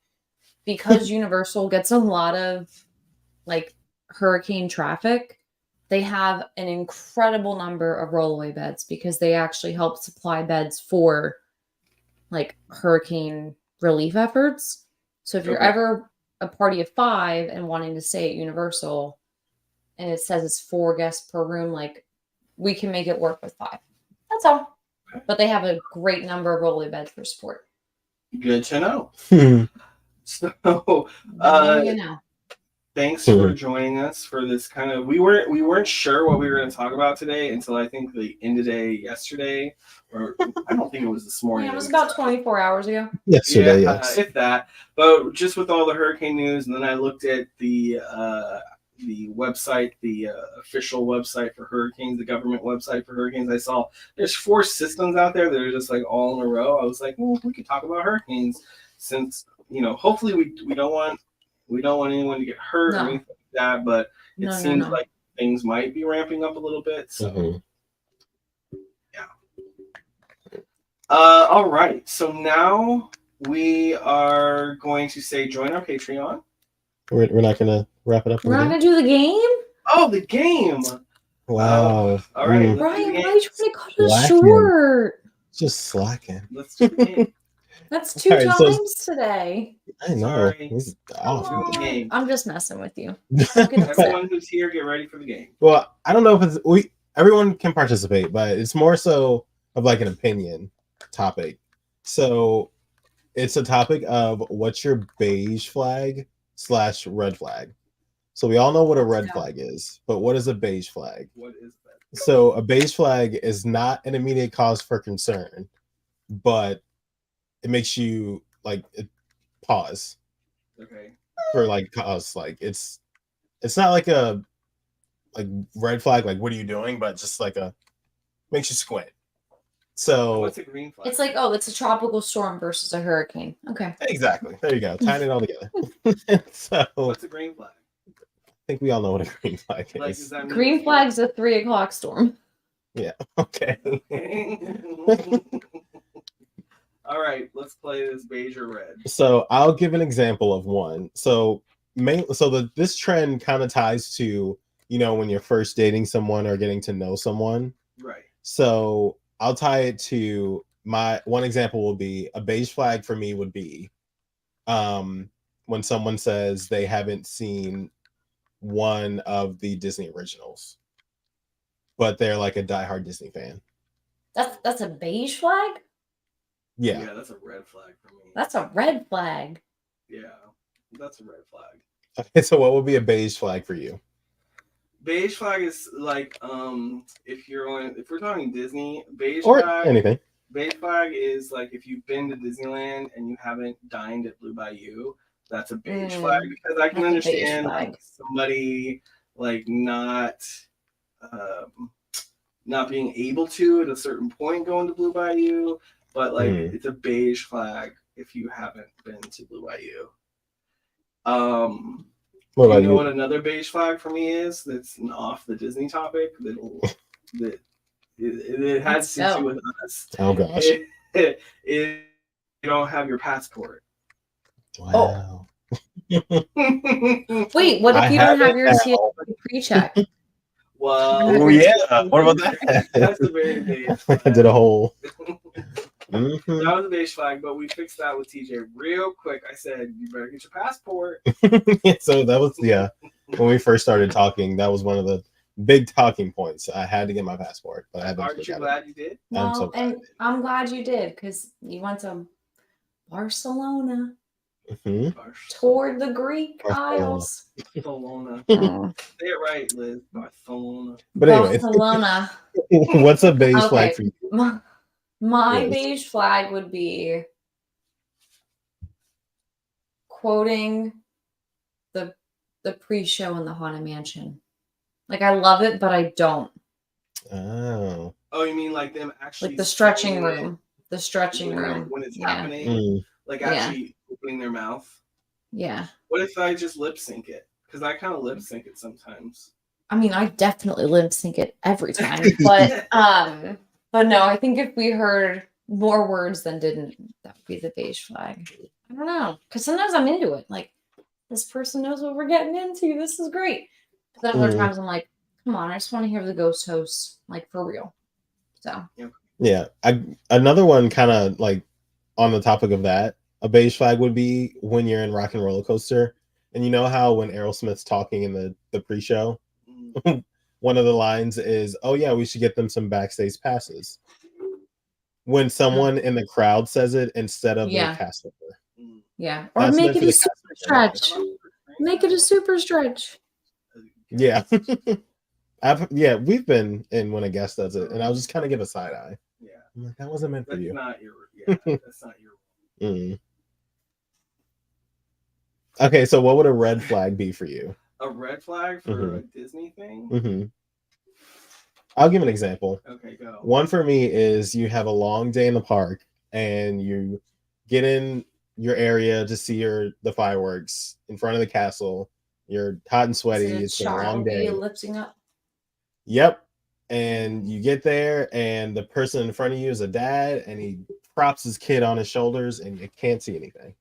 because Universal gets a lot of like hurricane traffic, they have an incredible number of rollaway beds because they actually help supply beds for like hurricane relief efforts. So if you're ever a party of 5 and wanting to stay at Universal and it says it's 4 guests per room, like we can make it work with 5. That's all. But they have a great number of rollaway beds for support. Good to know. So You know. Thanks for joining us for this kind of. We weren't sure what we were going to talk about today until I think the end of day yesterday, or I don't think it was this morning. Yeah, it was about 24 hours ago. Yesterday, yes. If that. But just with all the hurricane news, and then I looked at the website, the official website for hurricanes, the government website for hurricanes. I saw there's 4 systems out there that are just like all in a row. I was like, well, we could talk about hurricanes since hopefully we don't want anyone to get hurt or anything like that, but it seems like things might be ramping up a little bit. So, yeah. All right. So now we are going to say join our Patreon. We're not going to wrap it up. We're not going to do the game? Oh, the game. Wow. All right. Brian, why are you trying to cut it short? Just slacking. Let's do the game. That's 2 times today. I know. He's off. I'm just messing with you. Everyone who's here, get ready for the game. Well, I don't know if it's everyone can participate, but it's more so of like an opinion topic. So it's a topic of what's your beige flag / red flag. So we all know what a red flag is, but what is a beige flag? What is that? So a beige flag is not an immediate cause for concern, but it makes you like pause. Okay. For like cause, like it's not like a red flag, like what are you doing, but just like makes you squint. So what's a green flag? It's like, it's a tropical storm versus a hurricane. Okay. Exactly. There you go. Tying it all together. So what's a green flag? I think we all know what a green flag is. Like, that green flag's a 3 o'clock storm. Yeah. Okay. All right, let's play this beige or red. So I'll give an example of one. So this trend kind of ties to, when you're first dating someone or getting to know someone. Right. So I'll tie it to my one example will be a beige flag for me would be when someone says they haven't seen one of the Disney originals, but they're like a diehard Disney fan. That's a beige flag? Yeah, that's a red flag for me. That's a red flag. Yeah, that's a red flag. Okay, so what would be a beige flag for you? Beige flag is like if we're talking Disney, beige or flag, anything. Beige flag is like if you've been to Disneyland and you haven't dined at Blue Bayou, that's a beige flag, because I can understand like somebody like not being able to at a certain point going to Blue Bayou. But like it's a beige flag if you haven't been to Blue Bayou. What You about know you? what another beige flag for me is? That's off the Disney topic. That it has Let's to go. do with us. Oh gosh. It you don't have your passport. Wow. Wait, what I if you have don't have it your now. TSA pre-check? Well, Oh yeah. What about that? That's a very beige flag. I did a whole. That Mhm. was a beige flag, but we fixed that with TJ real quick. I said, you better get your passport. So that was when we first started talking. That was one of the big talking points. I had to get my passport, but I haven't Aren't you got it. glad you did? I'm so Well, glad. and I'm glad you did because you went to Barcelona, Mhm. toured the Greek Barcelona. Isles. Barcelona. Mm. Say it right, Liz. Barcelona. But anyways, Barcelona. what's a beige flag Okay. for you? My Yes. beige flag would be quoting the pre-show in the Haunted Mansion. Like I love it, but I don't. Oh. Oh, you mean like them actually Like the stretching saying it room. The stretching room. when it's Yeah. happening? Mm. Like Yeah. actually opening their mouth. Yeah. What if I just lip sync it? Because I kind of lip sync it sometimes. I mean, I definitely lip sync it every time. But no, I think if we heard more words than didn't, that would be the beige flag. I don't know. Because sometimes I'm into it. Like, this person knows what we're getting into. This is great. But then other times I'm like, come on, I just want to hear the ghost host, like for real. So Yeah. Another one kind of like on the topic of that, a beige flag would be when you're in Rock and Roller Coaster. And you know how when Aerosmith's talking in the pre-show, one of the lines is, "Oh yeah, we should get them some backstage passes." When someone in the crowd says it instead of Yeah. the cast member. yeah. Or That's make meant it for a the super cast member. stretch. Make it a super stretch. Yeah. We've been in when a guest does it, and I'll just kind of give a side eye. Yeah. I'm like, that wasn't meant for That's you. not your. Yeah, that's not your. Mm. Okay, so what would a red flag be for you? A red flag for a Disney thing? Mm-hmm. I'll give an example. Okay, go. One for me is you have a long day in the park and you get in your area to see the fireworks in front of the castle. You're hot and sweaty. It's been a long day. Lifting up. Yep. And you get there and the person in front of you is a dad and he props his kid on his shoulders and you can't see anything.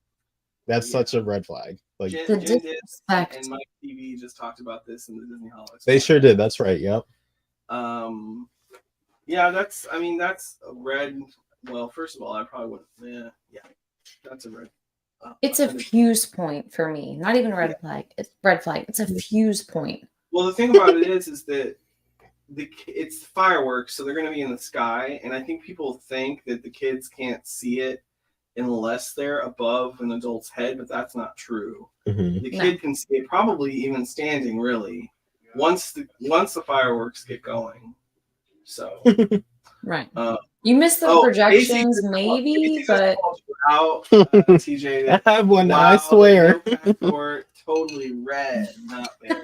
That's such a red flag. Like The Jen disrespect. and Mike TV just talked about this in the Disney Holics. they sure did. That's right. Yep. Yeah, that's a red. Well, first of all, I probably wouldn't. Yeah, that's a red. It's a fuse point for me. Not even a red flag. It's red flag. It's a fuse point. Well, the thing about it is that it's fireworks, so they're going to be in the sky, and I think people think that the kids can't see it unless they're above an adult's head, but that's not true. Mm-hmm. The kid can see it, probably even standing, really, once the fireworks get going. So Right. You missed the projections, maybe, but out, TJ. I have one. Wow, I swear. your passport, totally red, not beige.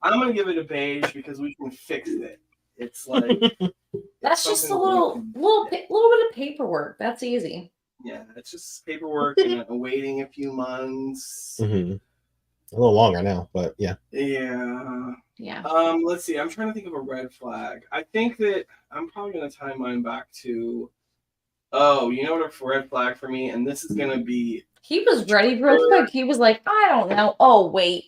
I'm gonna give it a beige because we can fix it. It's like that's just a little bit of paperwork. That's easy. Yeah, it's just paperwork and waiting a few months. Mm-hmm. A little longer now, but yeah. Yeah. Yeah. Let's see. I'm trying to think of a red flag. I think that I'm probably gonna tie mine back to. Oh, you know what a red flag for me, and this is gonna be. He was ready real quick. He was like, I don't know. Oh wait.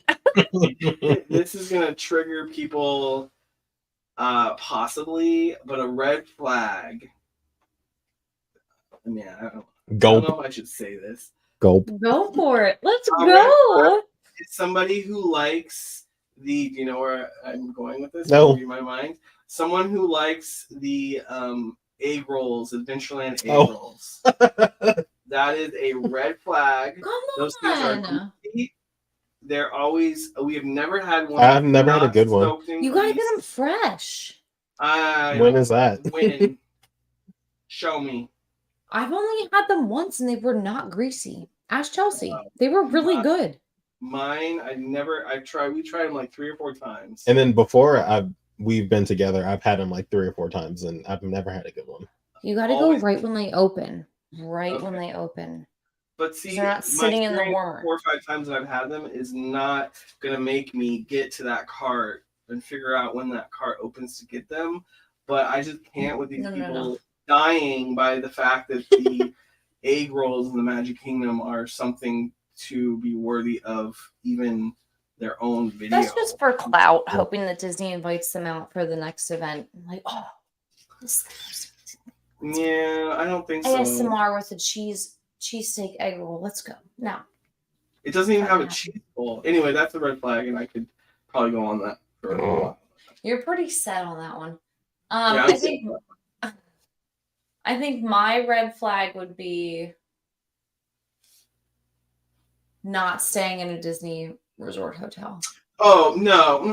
This is gonna trigger people, possibly, but a red flag. I mean, I don't know if I should say this. Gulp. Go for it. Let's All go. It's somebody who likes the. Do you know where I'm going with this? No. Read my mind. Someone who likes the egg rolls, Adventureland egg Oh. rolls. That is a red flag. Come Those things are on. complete. They're always. We have never had one. I've never had a not good one. soaked in You gotta grease. get them fresh. When is that? When? Show me. I've only had them once and they were not greasy. Ask Chelsea. They were really good. Mine, I've tried. We tried them like 3 or 4 times. And then before we've been together, I've had them like 3 or 4 times, and I've never had a good one. You gotta go right when they open. Right when they open. But see, They're not my sitting in the experience warmer. 4 or 5 times that I've had them is not gonna make me get to that cart and figure out when that cart opens to get them. But I just can't with these No. people dying by the fact that the egg rolls in the Magic Kingdom are something to be worthy of even their own video. That's just for clout, hoping that Disney invites them out for the next event. Like, oh, this Yeah, I don't think so. ASMR with a cheesesteak egg roll. Let's go. No. It doesn't even Not have a gonna cheese bowl. Anyway, that's a red flag, and I could probably go on that for a little while. You're pretty set on that one. Yeah, I think my red flag would be not staying in a Disney resort hotel. Oh no,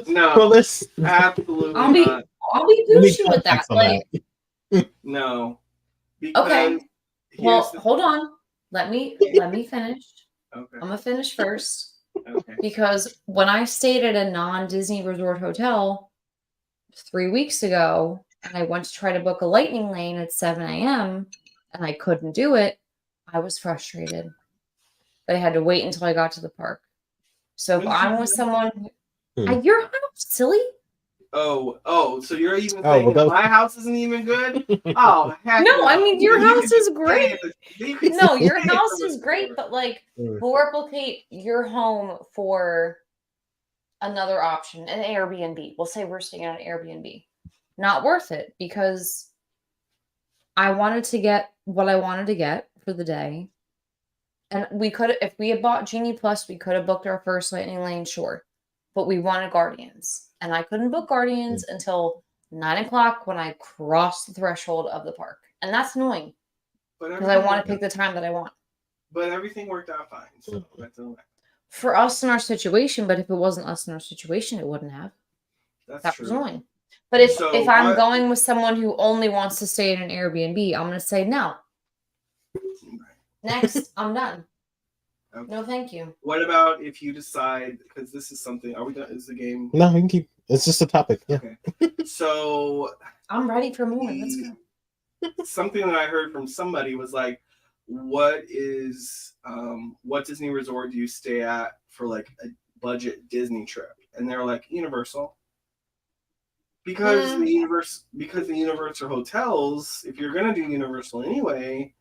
no, Well, this absolutely I'll be not. Gucci with that. Like, No, because okay. here's well, the- hold on. Let me finish. okay, I'm gonna finish first. okay. Because when I stayed at a non-Disney resort hotel 3 weeks ago, and I went to try to book a lightning lane at 7 a.m. and I couldn't do it, I was frustrated. But I had to wait until I got to the park. So if When did you I'm do with that? someone Hmm. at your house, silly? Oh, so you're even Oh, saying well, that- my house isn't even good? Oh, heck No, I mean your You house could is stay great. at the- you could No, stay your at house the is great, resort. but like Hmm. we'll replicate your home for another option, an Airbnb. We'll say we're staying at an Airbnb. Not worth it because I wanted to get what I wanted to get for the day. And we could, if we had bought Genie Plus, we could have booked our first Lightning Lane, sure. But we wanted Guardians. And I couldn't book Guardians until 9 o'clock when I crossed the threshold of the park. And that's annoying But because I want everything- to pick the time that I want. But everything worked out fine. So that's all right. For us in our situation, but if it wasn't us in our situation, it wouldn't have. That's That true. was annoying. But if So I'm what- going with someone who only wants to stay in an Airbnb, I'm going to say no. Next, I'm done. Okay. No, thank you. What about if you decide, because this is something, are we done? Is the game? No, we can keep. It's just a topic. Yeah. Okay. So I'm ready for more. Let's go. something that I heard from somebody was like, what Disney resort do you stay at for like a budget Disney trip? And they're like, Universal. Because the Universal hotels, if you're gonna do Universal anyway,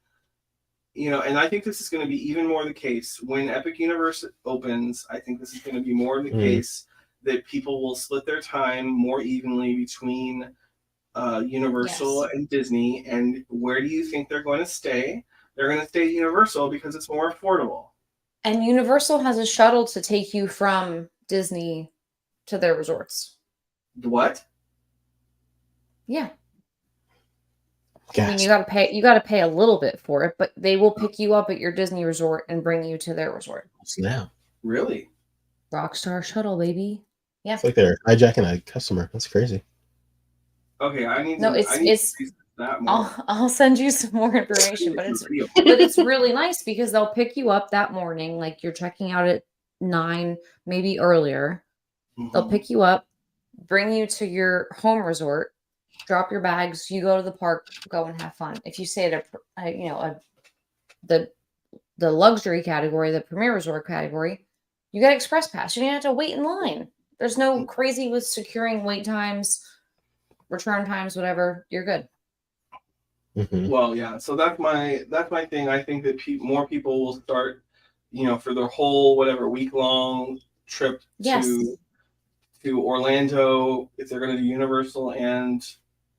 and I think this is going to be even more the case when Epic Universe opens. I think this is going to be more the case that people will split their time more evenly between Universal and Disney. And where do you think they're going to stay? They're going to stay at Universal because it's more affordable. And Universal has a shuttle to take you from Disney to their resorts. What? Yeah. Gosh. I mean, you gotta pay a little bit for it, but they will pick you up at your Disney resort and bring you to their resort. Now Really? Rockstar Shuttle, baby. Yeah. it's like they're hijacking a customer. That's crazy. Okay, I need No, to. it's- I need to it's- research that more. I'll send you some more information, but it's really nice because they'll pick you up that morning, like you're checking out at 9, maybe earlier. They'll Mhm. pick you up, bring you to your home resort, drop your bags, you go to the park, go and have fun. If you stay at the luxury category, the premier resort category, you get express pass. You don't have to wait in line. There's no crazy with securing wait times, return times, whatever. You're good. Mhm. Well, yeah. So that's my thing. I think that more people will start, for their whole week long trip Yes. to Orlando. If they're going to do Universal and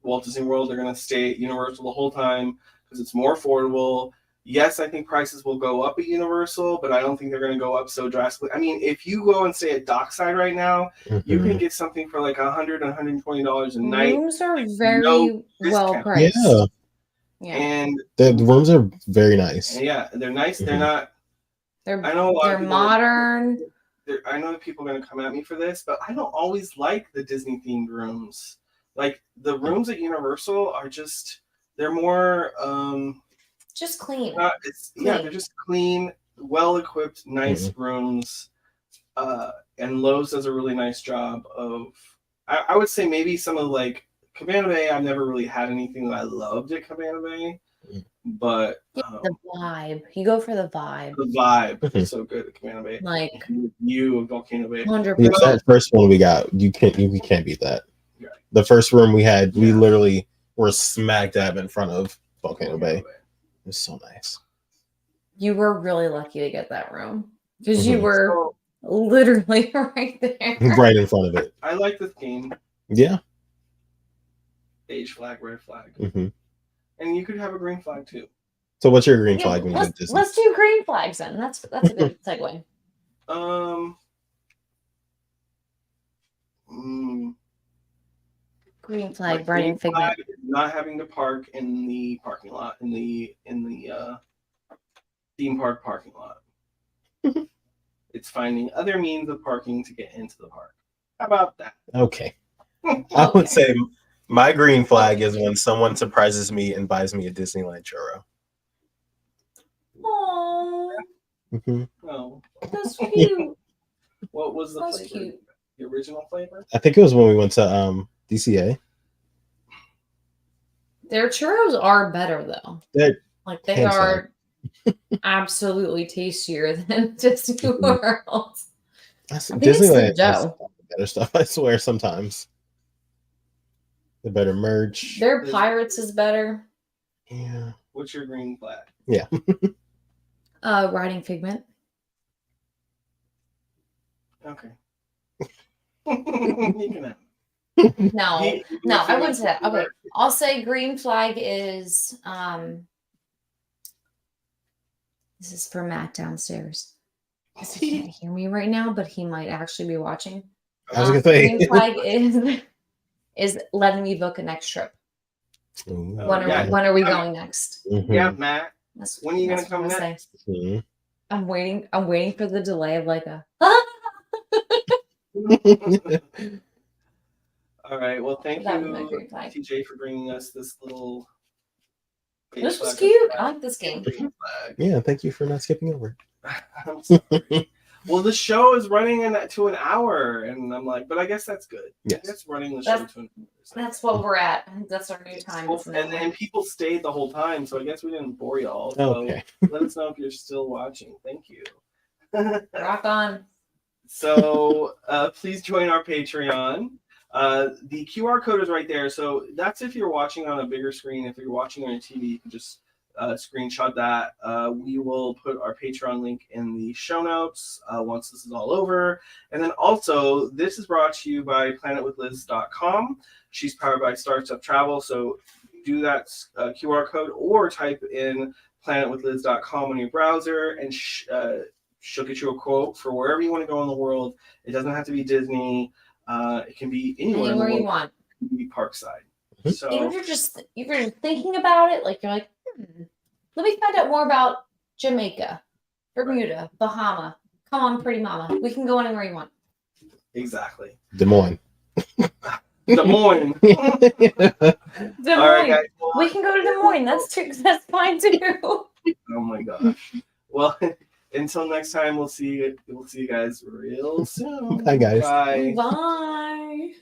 Walt Disney World, they're going to stay at Universal the whole time because it's more affordable. Yes, I think prices will go up at Universal, but I don't think they're going to go up so drastically. I mean, if you go and stay at Dockside right now, you Mhm. can get something for like $100, $120 a night. Rooms are very no well discount. priced. Yeah, Yeah. And the rooms are very nice. yeah, they're nice. They're Mhm. not. They're I know a lot they're of people modern. I know that people are going to come at me for this, but I don't always like the Disney themed rooms. Like the rooms at Universal are just, they're more Just clean. they're just clean, well equipped, nice rooms. And Lowe's does a really nice job of, I would say maybe some of like Cabana Bay, I've never really had anything that I loved at Cabana Bay. but The vibe. You go for the vibe. the vibe is so good at Cabana Bay. Like You of Volcano Bay. 100%. Yeah, that first one we got, you can't beat that. Right. The first room we had, we Yeah. literally were smack dab in front of Volcano Bay. It was so nice. You were really lucky to get that room because you Mhm. were So, literally right there. Right in front of it. I like this game. Yeah. Beige flag, red flag. hmm And you could have a green flag too. So what's your green Yeah, flag when you get let's, Disney? let's do green flags then. That's a good segue. Mm, Green my flag, Brian green Figment. flag is not having to park in the parking lot in the theme park parking lot. It's finding other means of parking to get into the park. How about that? Okay. I would Okay. say my green flag is when someone surprises me and buys me a Disneyland churro. Aww, hmm Oh, that's cute. what was the That's flavor? cute. The original flavor? I think it was when we went to DCA. Their churros are better though. They're Like they hands are absolutely tastier than Disney Mhm. World. That's, I think it's the Disneyland has dough. better stuff. I swear, sometimes the better merch. Their Pirates is better. Yeah. What's your green flag? Riding Figment. Okay. You can have No, He- no, I he- wouldn't say that. Okay, I'll say green flag is this is for Matt downstairs. 'Cause he can't hear me right now, but he might actually be watching. I was gonna say. Green flag is letting me book a next trip. Ooh. When are yeah. when are we going next? Mhm. Yeah, Matt. That's, When are you gonna that's what come I'm say. next? Mhm. I'm waiting for the delay of like a All right. Well, thank That was my you, green flag. TJ, for bringing us this little. This was flag. cute. I like this game. Green flag. Yeah, thank you for not skipping over. I'm sorry. Well, the show is running to an hour, and I'm like, but I guess that's good. Yes. I guess running the show That's- to an hour. That's what we're at. I think that's our new time. Well, is an hour. and people stayed the whole time, so I guess we didn't bore y'all. So Okay. let us know if you're still watching. Thank you. Rock on. So please join our Patreon. The QR code is right there. So that's if you're watching on a bigger screen. If you're watching on your TV, you can just screenshot that. We will put our Patreon link in the show notes once this is all over. And then also, this is brought to you by planetwithliz.com. She's powered by Startup Travel. So do that QR code or type in planetwithliz.com on your browser, and she'll get you a quote for wherever you want to go in the world. It doesn't have to be Disney. It can be anywhere, Anywhere in the you world. want. It can be Parkside. Mhm. So Even if you're just thinking about it, like you're like, let me find out more about Jamaica, Bermuda, Bahama. Come on, pretty mama. We can go anywhere you want. exactly. Des Moines. Des Moines. Des All right, Moines. guys. Well, We can go to Des Moines. That's fine too. oh my gosh. Well, until next time, we'll see you guys real soon. Bye, guys. Bye. Bye.